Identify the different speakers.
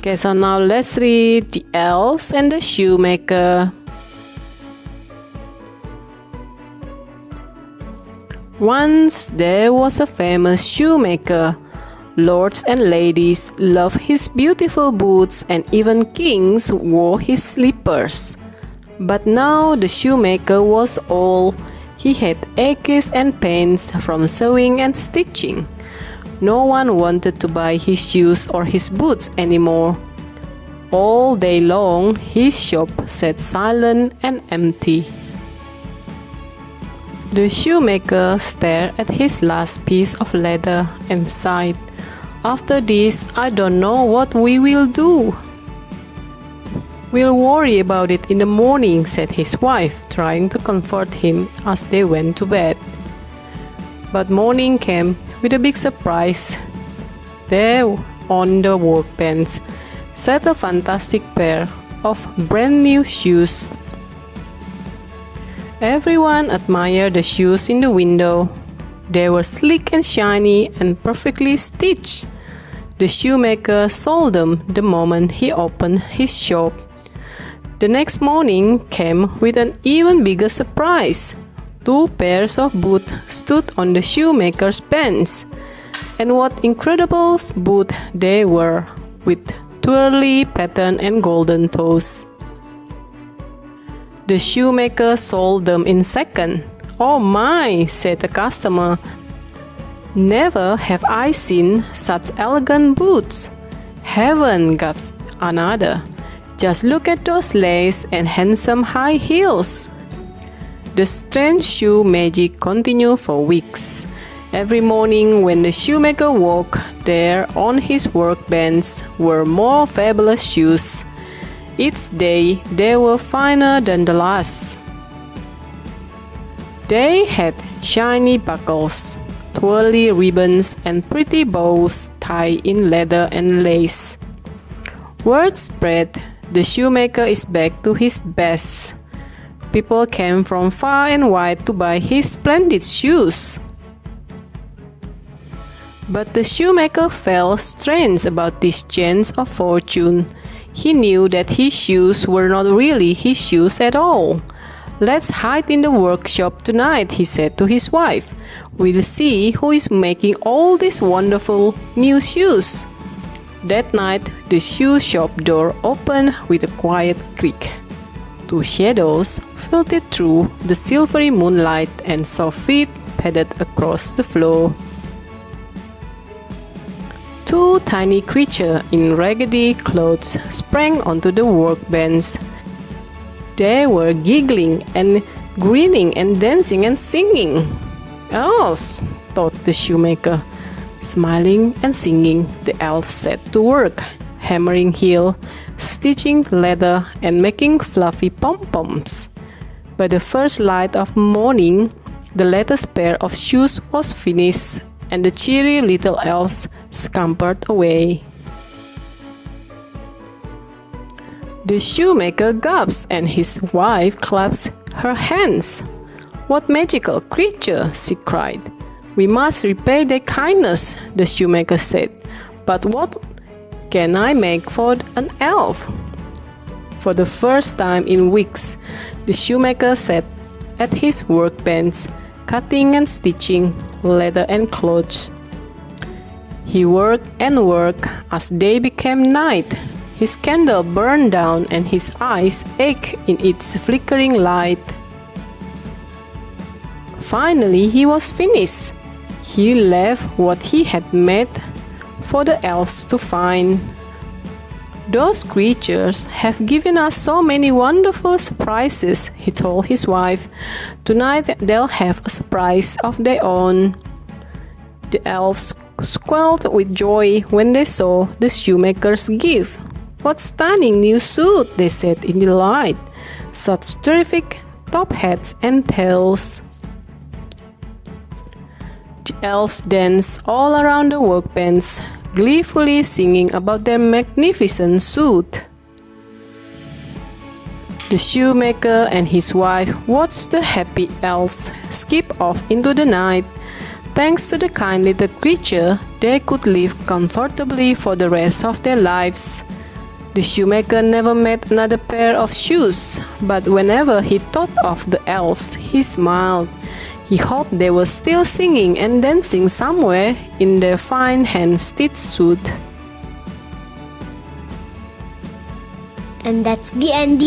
Speaker 1: Okay, so now let's read The Elves and the Shoemaker. Once there was a famous shoemaker. Lords and ladies loved his beautiful boots, and even kings wore his slippers. But now the shoemaker was old. He had aches and pains from sewing and stitching. No one wanted to buy his shoes or his boots anymore. All day long, his shop sat silent and empty. The shoemaker stared at his last piece of leather and sighed, "After this, I don't know what we will do." "We'll worry about it in the morning," said his wife, trying to comfort him as they went to bed. But morning came with a big surprise. There on the workbench sat a fantastic pair of brand new shoes. Everyone admired the shoes in the window. They were sleek and shiny and perfectly stitched. The shoemaker sold them the moment he opened his shop. The next morning came with an even bigger surprise. 2 pairs of boots stood on the shoemaker's bench. And what incredible boots they were, with twirly pattern and golden toes. The shoemaker sold them in seconds. "Oh my," said the customer. "Never have I seen such elegant boots." "Heaven," gasped another. "Just look at those lace and handsome high heels." The strange shoe magic continued for weeks. Every morning when the shoemaker woke, there on his workbench were more fabulous shoes. Each day they were finer than the last. They had shiny buckles, twirly ribbons, and pretty bows tied in leather and lace. Word spread, the shoemaker is back to his best. People came from far and wide to buy his splendid shoes. But the shoemaker felt strange about this change of fortune. He knew that his shoes were not really his shoes at all. "Let's hide in the workshop tonight," he said to his wife. "We'll see who is making all these wonderful new shoes." That night, the shoe shop door opened with a quiet creak. 2 shadows filtered through the silvery moonlight and soft feet padded across the floor. 2 tiny creatures in raggedy clothes sprang onto the workbench. They were giggling and grinning and dancing and singing. "Elves," thought the shoemaker. Smiling and singing, the elves set to work, hammering heel, stitching leather, and making fluffy pom-poms. By the first light of morning, the latest pair of shoes was finished, and the cheery little elves scampered away. The shoemaker gasped, and his wife clapped her hands. "What magical creature!" she cried. "We must repay their kindness," the shoemaker said. "But what can I make for an elf?" For the first time in weeks, the shoemaker sat at his workbench, cutting and stitching leather and clothes. He worked and worked as day became night. His candle burned down and his eyes ached in its flickering light. Finally, he was finished. He left what he had made for the elves to find. "Those creatures have given us so many wonderful surprises," he told his wife. "Tonight they'll have a surprise of their own." The elves squealed with joy when they saw the shoemaker's gift. "What stunning new suit," they said in delight. "Such terrific top hats and tails." The elves danced all around the workbench, gleefully singing about their magnificent suit. The shoemaker and his wife watched the happy elves skip off into the night. Thanks to the kind little creature, they could live comfortably for the rest of their lives. The shoemaker never made another pair of shoes, but whenever he thought of the elves, he smiled. He hoped they were still singing and dancing somewhere in their fine hand-stitched suit.
Speaker 2: And that's the end.